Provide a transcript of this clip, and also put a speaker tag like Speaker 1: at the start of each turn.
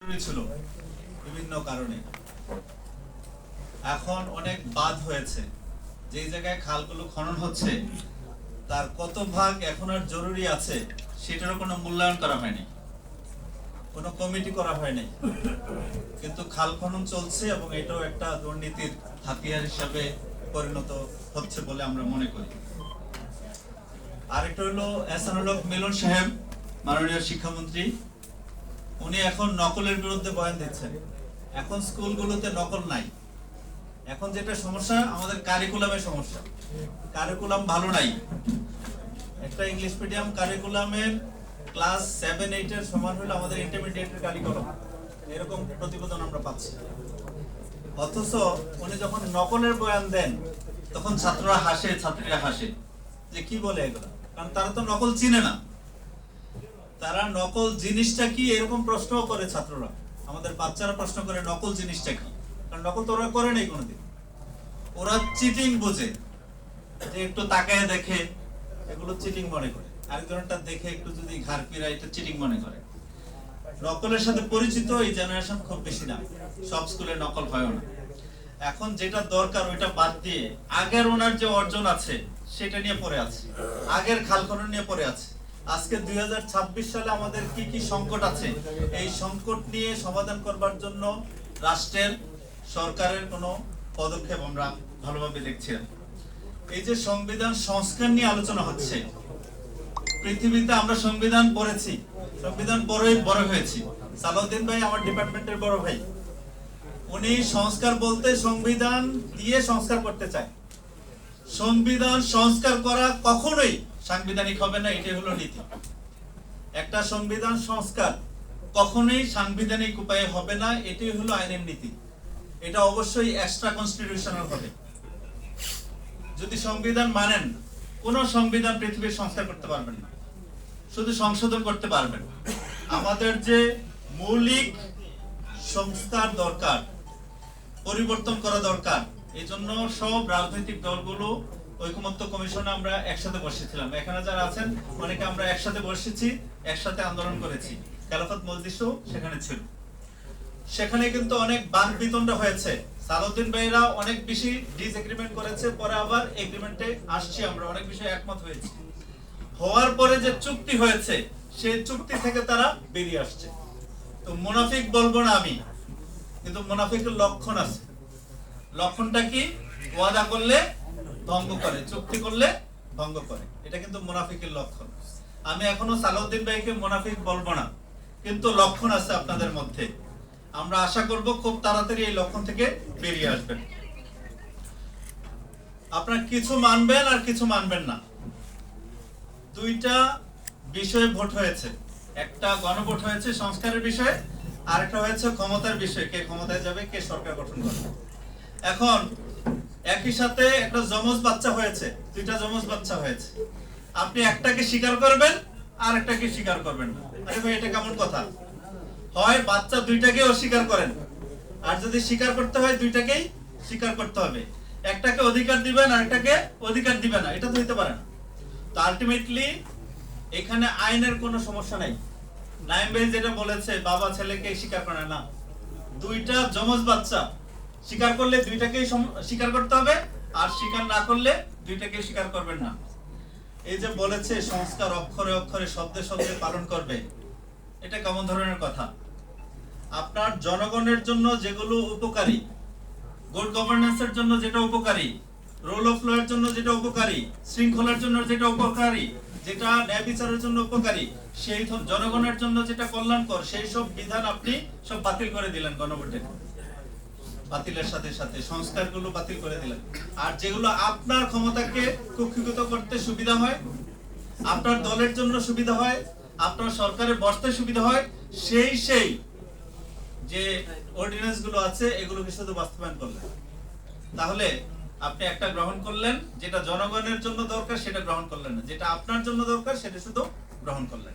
Speaker 1: জরুরি ছিল বিভিন্ন কারণে। এখন অনেক বাঁধ হয়েছে, যেই জায়গায় খালগুলো খনন হচ্ছে তার কত ভাগ এখন আর জরুরি আছে সেটারও কোনো মূল্যায়ন করা হয়নি, কোনো কমিটি করা হয়নি, কিন্তু খাল খনন চলছে এবং এটাও একটা দুর্নীতির হাতিয়ার হিসাবে পরিণত হচ্ছে বলে আমরা মনে করি। আরেকটা হলো এহসানুল হক মিলন সাহেব, মাননীয় শিক্ষামন্ত্রী, উনি এখন নকলের বিরুদ্ধে বয়ান দিচ্ছেন। এখন স্কুলগুলোতে নকল নাই, এখন যেটা সমস্যা আমাদের কারিকুলামের সমস্যা, কারিকুলাম ভালো নাই। একটা ইংলিশ মিডিয়াম কারিকুলামের ক্লাস 7-8 এর সমান হলো আমাদের ইন্টারমিডিয়েটের কারিকুলাম, এরকম প্রতিবেদন আমরা পাচ্ছি। অথচ উনি যখন নকলের বয়ান দেন তখন ছাত্ররা হাসে, ছাত্রীরা হাসে যে কি বলে এগুলো, কারণ তারা তো নকল চিনে না। তারা নকল জিনিসটা কি এরকম প্রশ্ন করে, ছাত্ররা আমাদের বাচ্চারা প্রশ্ন করে নকল জিনিসটা কি, কারণ নকল তো ওরা করে নাই কোনোদিন। ওরা চিটিং বোঝে, যে একটু তাকায় দেখে এগুলো চিটিং মনে করে, আরেকজনটা দেখে একটু যদি ঘাড় ফিরায় এটা চিটিং মনে করে। নকলের সাথে পরিচিত এই জেনারেশন খুব বেশি না, সব স্কুলে নকল হয় না। এখন যেটা দরকার ওইটা বাদ দিয়ে আগের ওনার যে অর্জন আছে সেটা নিয়ে পড়ে আছে, আগের খাল খনন নিয়ে পড়ে আছে। আজকে 2026 সালে আমাদের কি কি সংকট আছে, এই সংকট নিয়ে সমাধান করবার জন্য রাষ্ট্রের সরকারের কোনো পদক্ষেপ আমরা ভালোভাবে দেখছি না। এই যে সংবিধান সংস্কার নিয়ে আলোচনা হচ্ছে, পৃথিবীতে আমরা সংবিধান পড়েছি, সংবিধান পড়ে বড় হয়েছি। সালাউদ্দিন ভাই আমার ডিপার্টমেন্টের বড় ভাই, উনি সংস্কার বলতে সংবিধান দিয়ে সংস্কার করতে চায়। সংবিধান সংস্কার করা কখনোই সাংবিধানিক হবে না, এটাই হলো নীতি। একটা সংবিধান সংস্কার কখনোই সাংবিধানিক উপায়ে হবে না, এটাই হলো আইনের নীতি। এটা অবশ্যই এক্সট্রা কনস্টিটিউশনাল হবে। যদি সংবিধান মানেন, কোন সংবিধান পৃথিবীর সংস্কার করতে পারবেন না, শুধু সংশোধন করতে পারবেন। আমাদের যে মৌলিক সংস্কার দরকার, পরিবর্তন করা দরকার, এই জন্য সব রাজনৈতিক দলগুলো ঐকমত্য কমিশনে আমরা একসাথে বসেছিলাম। এখানে যারা আছেন অনেকে আমরা একসাথে বসেছি, একসাথে আন্দোলন করেছি। খেলাফত মজলিসও সেখানে ছিল। সেখানে কিন্তু অনেক বাক বিতণ্ডা হয়েছে, সালাউদ্দিন ভাইরা অনেক বেশি ডিসএগ্রিমেন্ট করেছে, পরে আবার এগ্রিমেন্টে আসছি, আমরা অনেক বিষয়ে একমত হয়েছি। হওয়ার পরে যে চুক্তি হয়েছে সেই চুক্তি থেকে তারা বেরিয়ে আসছে। তো মুনাফিক বলবো না আমি, কিন্তু মুনাফিকের লক্ষণ আছে। লক্ষণটা কি? ওয়াদা করলে ভঙ্গ করে, চুক্তি করলে ভঙ্গ করে, এটা কিন্তু মুনাফিকের লক্ষণ। আমি এখনো সালাউদ্দিন ভাইকে মুনাফিক বলবো না, কিন্তু লক্ষণ আছে আপনাদের মধ্যে। আমরা আশা করব খুব তাড়াতাড়ি এই লক্ষণ থেকে বেরিয়ে আসবেন। আপনারা কিছু মানবেন আর কিছু মানবেন না। দুইটা বিষয়ে ভোট হয়েছে, একটা গণভোট হয়েছে সংস্কারের বিষয়ে, আর একটা হয়েছে ক্ষমতার বিষয়ে, কে ক্ষমতায় যাবে, কে সরকার গঠন করবে। এখন একই সাথে একটা যমজ বাচ্চা হয়েছে, দুইটা যমজ বাচ্চা হয়েছে, আপনি একটাকে স্বীকার করবেন আর একটাকে স্বীকার করবেন না। আরে ভাই, এটা কেমন কথা? হয় বাচ্চা দুইটাকে অস্বীকার করেন, আর যদি স্বীকার করতে হয় দুইটাকেই স্বীকার করতে হবে। একটাকে অধিকার দিবেন আর একটাকে অধিকার দিবেন না, এটা তো হইতে পারে না। তো আলটিমেটলি এখানে আইনের কোনো সমস্যা নাই। নাইম ভাই যেটা বলেছে বাবা ছেলেকে স্বীকার করে না, দুইটা যমজ বাচ্চা স্বীকার করলে দুইটাকেই স্বীকার করতে হবে, আর স্বীকার না করলে দুইটাকেই স্বীকার করবেন না। এই যে বলেছে সংস্কার অক্ষরে অক্ষরে শব্দে শব্দে পালন করবে, এটা কেমন ধরনের কথা? আপনার জনগণের জন্য যেগুলো উপকারী, গুড গভর্নেন্সের জন্য যেটা উপকারী, রুল অফ ল এর জন্য যেটা উপকারী, শৃঙ্খলার জন্য যেটা উপকারী, যেটা ন্যায় বিচারের জন্য উপকারী, সেই জনগণের জন্য যেটা কল্যাণকর, সেই সব বিধান আপনি সব বাতিল করে দিলেন গণভোটে। বাতিলের সাথে সাথে সংস্কারগুলো বাতিল করে দিলেন। আর যেগুলো আপনার ক্ষমতাকে কুক্ষিগত করতে সুবিধা হয়, আপনার দলের জন্য সুবিধা হয়, আপনার সরকারে বসতে সুবিধা হয়, সেই যে অর্ডিন্যান্স গুলো আছে এগুলোকে শুধু বাস্তবায়ন করলেন। তাহলে আপনি একটা গ্রহণ করলেন, যেটা জনগণের জন্য দরকার সেটা গ্রহণ করলেন না, যেটা আপনার জন্য দরকার সেটা শুধু গ্রহণ করলেন।